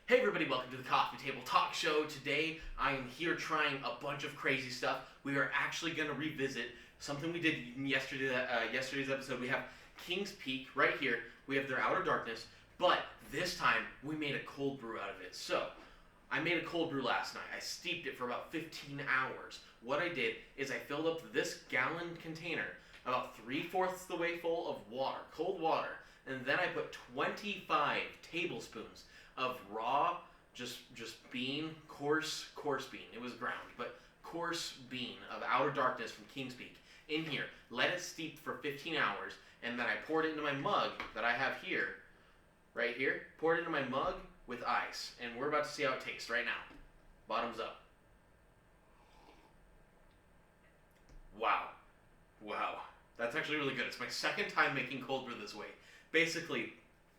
Hey everybody, welcome to the Coffee Table Talk Show. Today I am here trying a bunch of crazy stuff. We are actually going to revisit something we did in yesterday's episode. We have King's Peak right here. We have their Outer Darkness, but this time we made a cold brew out of it. So I made a cold brew last night. I steeped it for about 15 hours. What I did is I filled up this gallon container about 3/4 the way full of water, cold water, and then I put 25 tablespoons of raw, just bean, coarse bean. It was ground, but coarse bean of Outer Darkness from King's Peak in here. Let it steep for 15 hours, and then I poured it into my mug that I have here, right here. Poured it into my mug with ice, and we're about to see how it tastes right now. Bottoms up. Wow. That's actually really good. It's my second time making cold brew this way. Basically,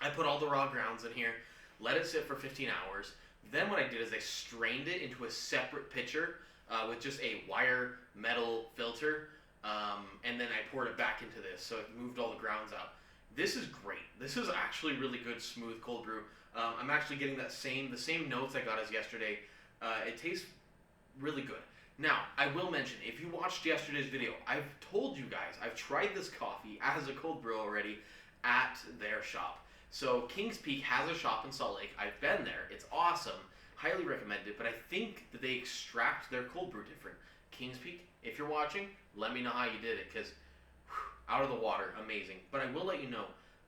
I put all the raw grounds in here, let it sit for 15 hours. Then what I did is I strained it into a separate pitcher with just a wire metal filter, and then I poured it back into this, so it moved all the grounds out. This is great. This is actually really good, smooth cold brew. I'm actually getting the same notes I got as yesterday. It tastes really good. Now, I will mention, if you watched yesterday's video, I've told you guys, I've tried this coffee as a cold brew already at their shop. So King's Peak has a shop in Salt Lake. I've been there. It's awesome. Highly recommend it, but I think that they extract their cold brew different. King's Peak, if you're watching, let me know how you did it, because out of the water, amazing. But I will let you know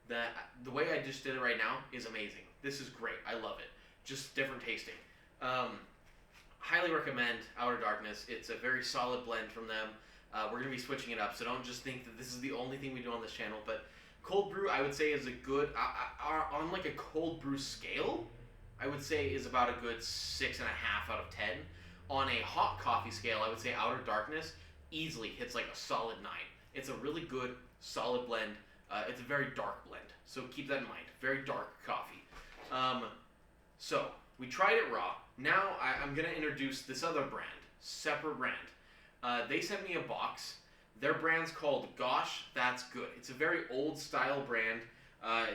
that the way I just did it right now is amazing. This is great. I love it. Just different tasting. Highly recommend Outer Darkness. It's a very solid blend from them. We're going to be switching it up, so don't just think that this is the only thing we do on this channel. But cold brew, I would say, is a good, on like a cold brew scale, I would say is about a good 6.5 out of 10. On a hot coffee scale, I would say Outer Darkness easily hits like a solid 9. It's a really good, solid blend. It's a very dark blend, so keep that in mind. Very dark coffee. So we tried it raw. Now I'm going to introduce this other brand, separate brand. They sent me a box. Their brand's called Gosh, That's Good. It's a very old style brand.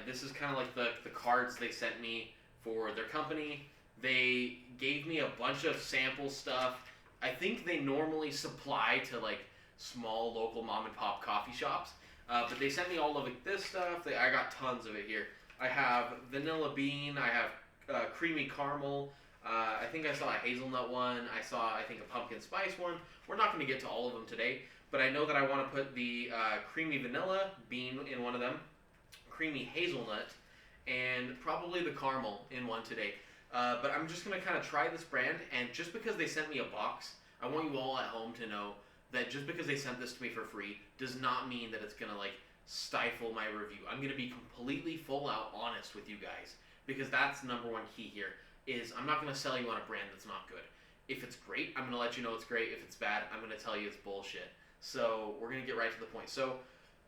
This is kind of like the cards they sent me for their company. They gave me a bunch of sample stuff. I think they normally supply to like small local mom and pop coffee shops. But they sent me all of this stuff. I got tons of it here. I have vanilla bean. I have creamy caramel. I think I saw a hazelnut one. I think a pumpkin spice one. We're not going to get to all of them today, but I know that I want to put the creamy vanilla bean in one of them, creamy hazelnut, and probably the caramel in one today. But I'm just going to kind of try this brand, and just because they sent me a box, I want you all at home to know that just because they sent this to me for free does not mean that it's going to like stifle my review. I'm going to be completely full out honest with you guys, because that's number one key here. Is I'm not going to sell you on a brand that's not good. If it's great, I'm going to let you know it's great. If it's bad, I'm going to tell you it's bullshit. So we're going to get right to the point. So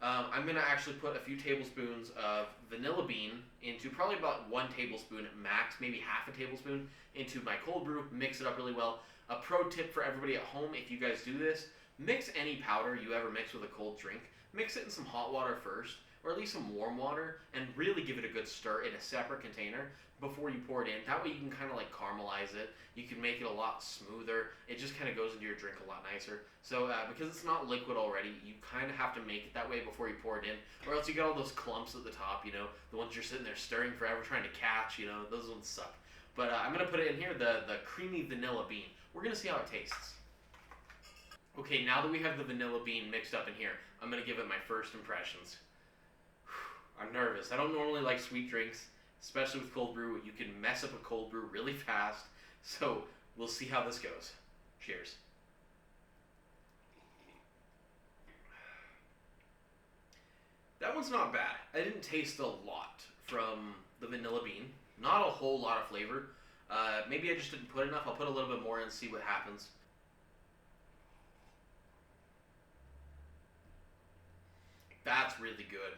I'm going to actually put a few tablespoons of vanilla bean into probably about 1 tablespoon max, maybe half a tablespoon into my cold brew. Mix it up really well. A pro tip for everybody at home, if you guys do this, mix any powder you ever mix with a cold drink. Mix it in some hot water first, or at least some warm water, and really give it a good stir in a separate container before you pour it in. That way you can kind of like caramelize it. You can make it a lot smoother. It just kind of goes into your drink a lot nicer. So because it's not liquid already, you kind of have to make it that way before you pour it in, or else you get all those clumps at the top, the ones you're sitting there stirring forever trying to catch, those ones suck. But I'm going to put it in here, the creamy vanilla bean. We're going to see how it tastes. Okay, now that we have the vanilla bean mixed up in here, I'm going to give it my first impressions. I'm nervous. I don't normally like sweet drinks, especially with cold brew. You can mess up a cold brew really fast. So we'll see how this goes. Cheers. That one's not bad. I didn't taste a lot from the vanilla bean. Not a whole lot of flavor. Maybe I just didn't put enough. I'll put a little bit more and see what happens. That's really good.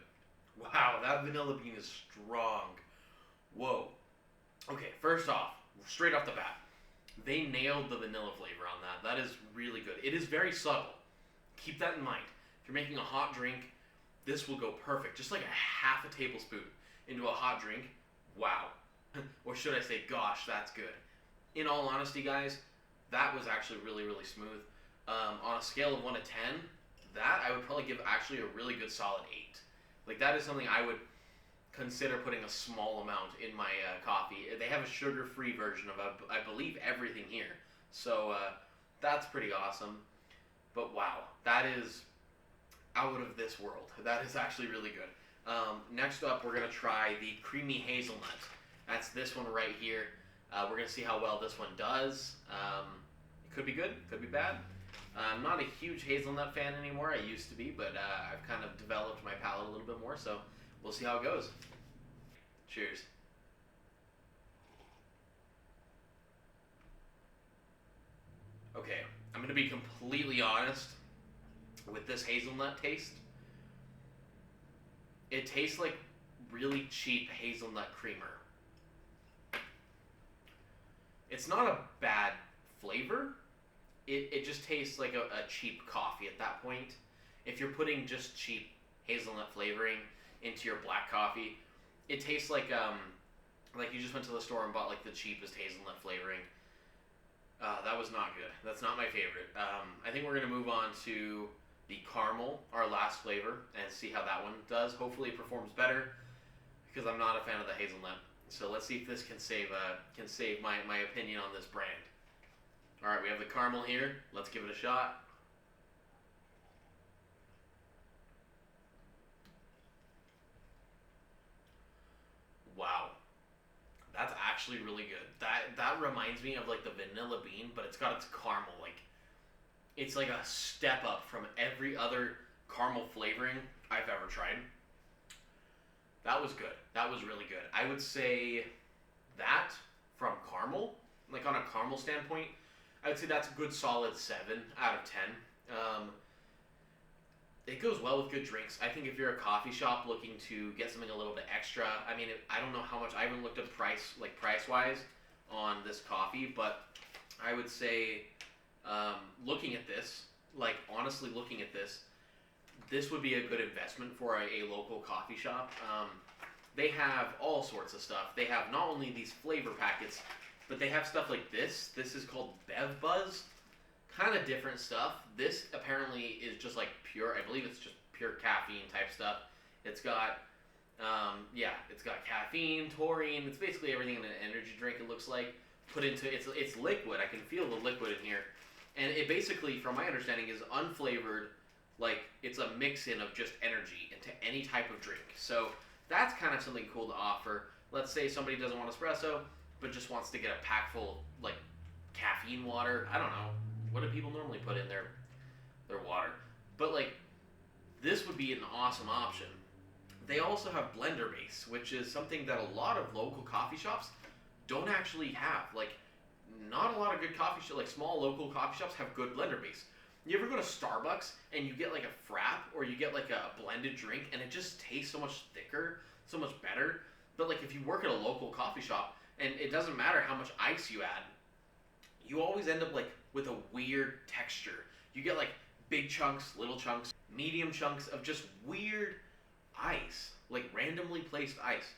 Wow, that vanilla bean is strong. Whoa. Okay, first off, straight off the bat, they nailed the vanilla flavor on that. That is really good. It is very subtle. Keep that in mind. If you're making a hot drink, this will go perfect. Just like a half a tablespoon into a hot drink. Wow. Or should I say, gosh, that's good. In all honesty, guys, that was actually really, really smooth. On a scale of 1 to 10, that I would probably give actually a really good solid 8. Like, that is something I would consider putting a small amount in my coffee. They have a sugar-free version of, I believe, everything here. So that's pretty awesome. But wow, that is out of this world. That is actually really good. Next up, we're going to try the creamy hazelnut. That's this one right here. We're going to see how well this one does. It could be good, could be bad. I'm not a huge hazelnut fan anymore. I used to be, but I've kind of developed my palate a little bit more, so we'll see how it goes. Cheers. Okay, I'm going to be completely honest with this hazelnut taste. It tastes like really cheap hazelnut creamer. It's not a bad flavor. It just tastes like a cheap coffee at that point. If you're putting just cheap hazelnut flavoring into your black coffee, it tastes like you just went to the store and bought like the cheapest hazelnut flavoring. That was not good. That's not my favorite. I think we're gonna move on to the caramel, our last flavor, and see how that one does. Hopefully it performs better, because I'm not a fan of the hazelnut. So let's see if this can save my opinion on this brand. All right, we have the caramel here. Let's give it a shot. Wow, that's actually really good. That reminds me of like the vanilla bean, but it's got its caramel. Like, it's like a step up from every other caramel flavoring I've ever tried. That was good. That was really good. I would say that from caramel, like on a caramel standpoint, I would say that's a good solid 7 out of 10. It goes well with good drinks. I think if you're a coffee shop looking to get something a little bit extra, I mean, I don't know how much, I haven't looked at price, like price-wise on this coffee, but I would say looking at this, like honestly looking at this, this would be a good investment for a local coffee shop. They have all sorts of stuff. They have not only these flavor packets, but they have stuff like this. This is called Bev Buzz. Kind of different stuff. This apparently is just like pure, I believe it's just pure caffeine type stuff. It's got, it's got caffeine, taurine. It's basically everything in an energy drink, it looks like. Put into, it's liquid. I can feel the liquid in here. And it basically, from my understanding, is unflavored. Like, it's a mix-in of just energy into any type of drink. So that's kind of something cool to offer. Let's say somebody doesn't want espresso, but just wants to get a pack full of, like, caffeine water. I don't know. What do people normally put in their water? But, like, this would be an awesome option. They also have blender base, which is something that a lot of local coffee shops don't actually have. Like, not a lot of good coffee shops, like small local coffee shops have good blender base. You ever go to Starbucks and you get like a frap or you get like a blended drink and it just tastes so much thicker, so much better? But like if you work at a local coffee shop and it doesn't matter how much ice you add, you always end up like with a weird texture. You get like big chunks, little chunks, medium chunks of just weird ice, like randomly placed ice.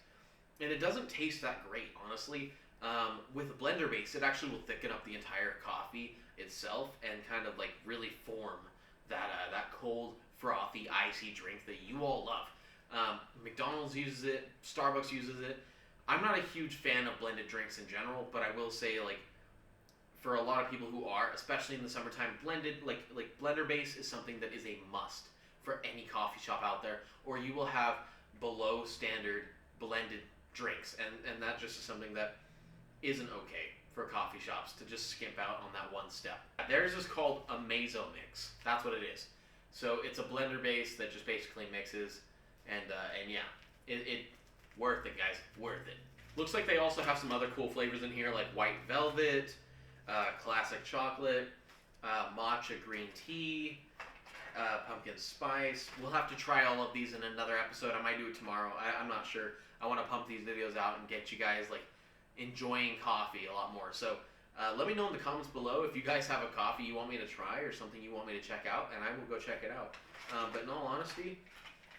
And it doesn't taste that great, honestly. With a blender base, it actually will thicken up the entire coffee itself and kind of like really form that cold, frothy, icy drink that you all love. McDonald's uses it, Starbucks uses it. I'm not a huge fan of blended drinks in general, but I will say, like, for a lot of people who are, especially in the summertime, blended, like blender base is something that is a must for any coffee shop out there, or you will have below standard blended drinks, and that just is something that isn't okay for coffee shops to just skimp out on that one step. Theirs is called a Meso Mix. That's what it is. So it's a blender base that just basically mixes, and yeah, it worth it, guys, worth it. Looks like they also have some other cool flavors in here, like white velvet, classic chocolate, matcha green tea, pumpkin spice. We'll have to try all of these in another episode. I might do it tomorrow. I'm not sure. I want to pump these videos out and get you guys like enjoying coffee a lot more. So let me know in the comments below if you guys have a coffee you want me to try or something you want me to check out, and I will go check it out. But in all honesty,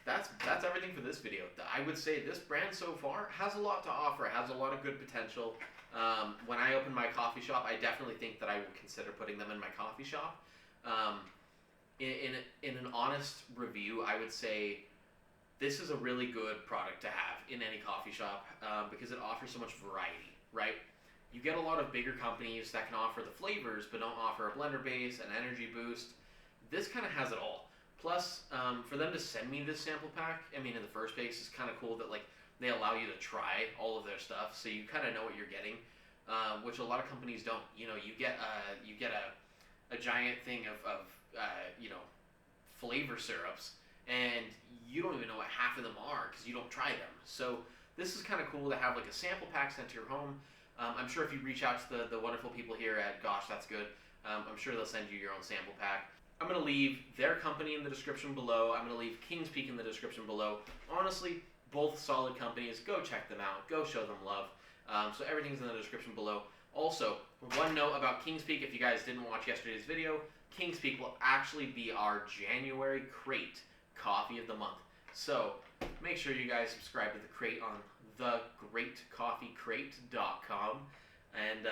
that's everything for this video. I would say this brand so far has a lot to offer. It has a lot of good potential. When I open my coffee shop, I definitely think that I will consider putting them in my coffee shop. In an honest review, I would say this is a really good product to have in any coffee shop because it offers so much variety, right? You get a lot of bigger companies that can offer the flavors but don't offer a blender base, an energy boost. This kind of has it all. Plus, for them to send me this sample pack, I mean, in the first place, it's kind of cool that like they allow you to try all of their stuff, so you kind of know what you're getting, which a lot of companies don't. You know, you get a giant thing of flavor syrups, and you don't even know what half of them are because you don't try them. So this is kind of cool to have like a sample pack sent to your home. I'm sure if you reach out to the wonderful people here at Gosh That's Good, I'm sure they'll send you your own sample pack. I'm going to leave their company in the description below. I'm going to leave King's Peak in the description below. Honestly, both solid companies. Go check them out. Go show them love. So everything's in the description below. Also, one note about King's Peak, if you guys didn't watch yesterday's video, King's Peak will actually be our January crate coffee of the month. So make sure you guys subscribe to the crate on TheGreatCoffeeCrate.com. And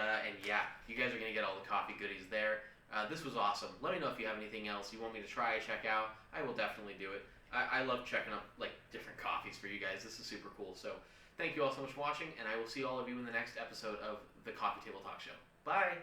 yeah, you guys are going to get all the coffee goodies there. This was awesome. Let me know if you have anything else you want me to try, check out. I will definitely do it. I love checking up like different coffees for you guys. This is super cool. So thank you all so much for watching, and I will see all of you in the next episode of the Coffee Table Talk Show. Bye!